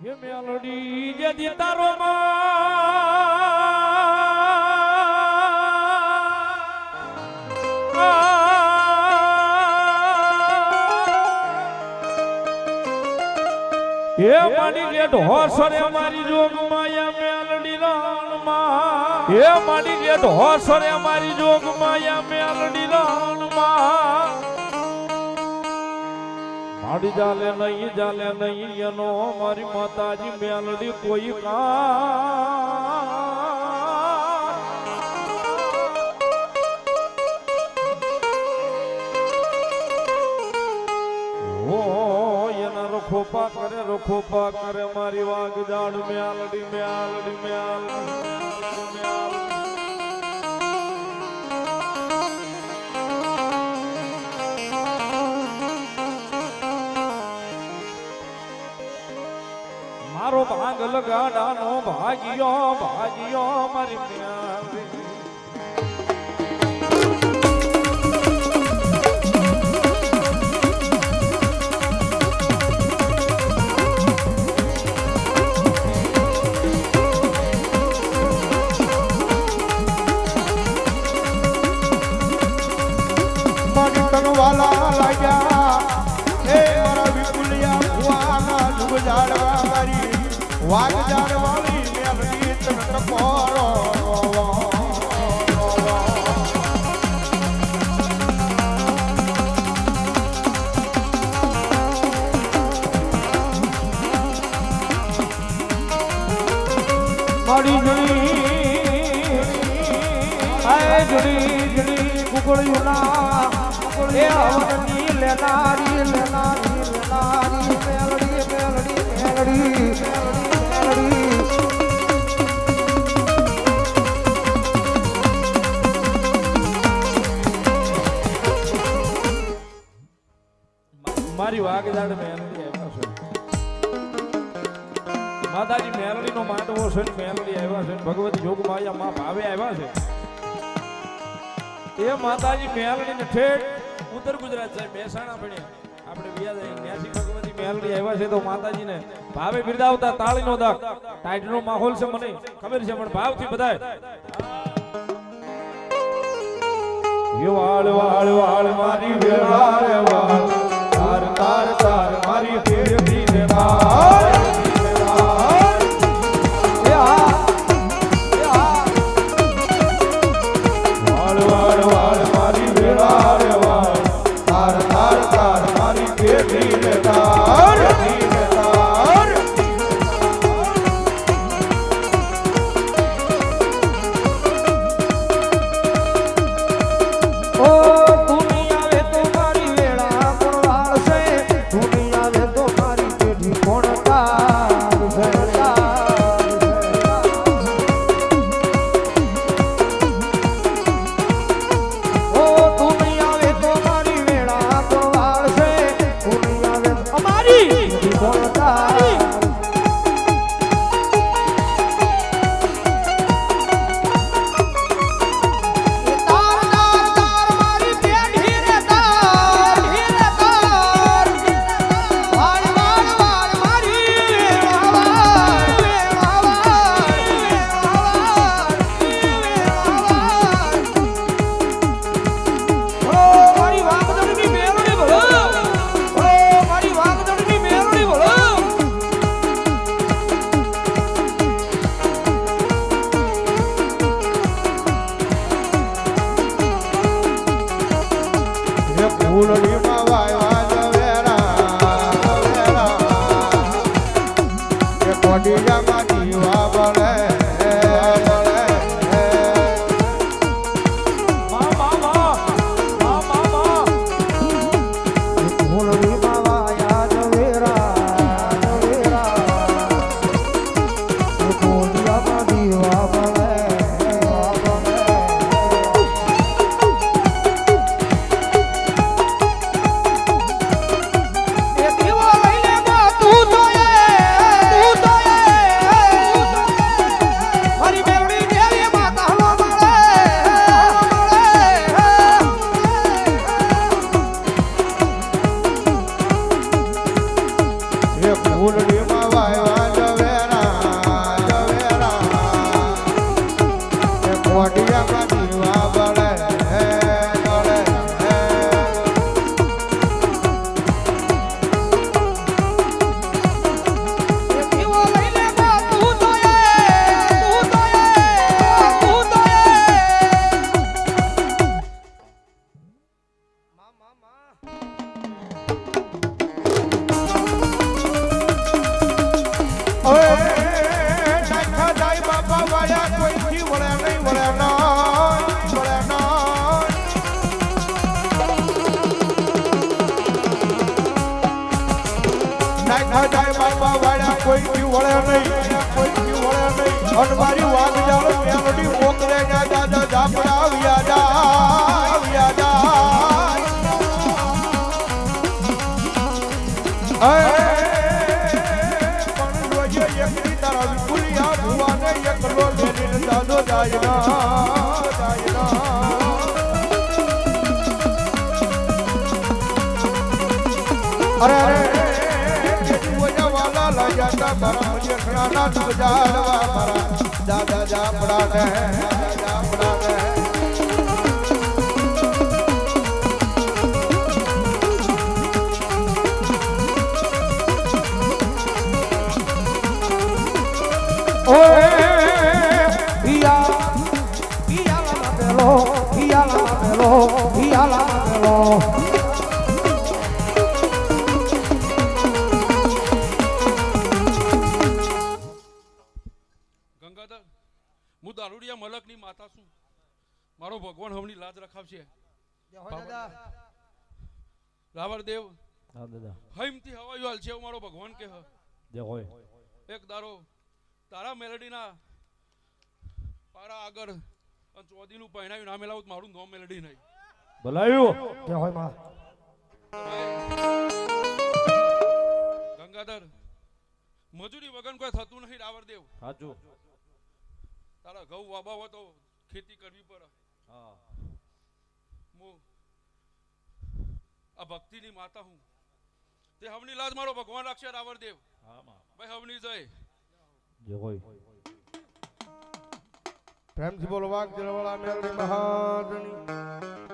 હે મેલડી જેથી તારો હે માડી લેટ હોસરે મારી જોગ માયા મેલડી રાણમાં હે માડી લેટ હોસરે મારી જોગ માયા મેલડી રાણમાં માડી જાલે નહીં એનો મારી માતાજી મેલડી કોઈ રખોપા કરે મારી વાગ જાડ મેલડી મેલડી મારો ભાગ લગાડાનો ભાગ્યો મારી મેલડી વાલા લાગ્યા હે મારા વિપુલિયા ભુવાના જુગ જાડવા મારી વાગ જાડવાળી મેલડી તને ટકોરો મારી જડી કુકળીઓના એ હવનની લેનારી મેલડી મારી વાગદાડ મેલડી આવ્યા છે માતાજી મેલડી નો માંડવો છે મેલડી આવ્યા છે ભગવતી જોગ માયા માં ભાવે આવ્યા છે એ માતાજી મેલડી ને ઠેઠ ઉત્તર ગુજરાત સાહેબ મહેસાણા ભણ્યા આપણે વ્યાજ ન્યાસી ભગવતી મેલડી આવ્યા છે તો માતાજી ને ભાવે બિરદાવતા તાળીનો દાગ ટાઈટ નો માહોલ છે મને ખબર છે પણ ભાવથી બધાય વાળ વાળ વાળ મારી વેળા રે વાળ તાર તાર તાર મારી ફેરવી રે વાળ ઓય નાખા જાય બાપા વાળા કોઈથી વળે નહીં વળે ના નાખા જાય બાપા વાળા કોઈથી વળે નહીં અને મારી વાગ જાળ મેલડી મોકલે ના દાદા ઝાપડા આવ્યા જા પણ રોજે એકની તારા વિપુલિયા ભુવાને એકલો લેલીને દાદો જાય અરે વાલા લાગ્યા મારા મને ખણાના તુજાડવા મારા દાદા ઝાપડા ને ગંગાધર હું દારૂડિયા મલકની માતા છું મારો ભગવાન હમણી લાજ રખાવશે રાવણદેવ હા દાદા હૈમથી હવાયો હાલ છે એવું મારો ભગવાન કે જે હોય એક દારો તારા મેલડીના પારા આગળ ચોદીનું પહેણાયું ના મેલાવું મારું નોમ મેલડી નહીં ભલાયું જે હોય માં ગંગાધર મજૂરી વગર કોઈ થતું નહીં રાવણદેવ સાચું તારા ઘઉં વાબા હોય તો ખેતી કરવી પડે હા હું આ ભક્તિની માતા હું તે હવની લાજ મારો ભગવાન રાખશે રાવણદેવ હા માં ભાઈ હવની જય જે હોય પ્રેમથી બોલો વાગ જળવાળા મેલડી મહાજની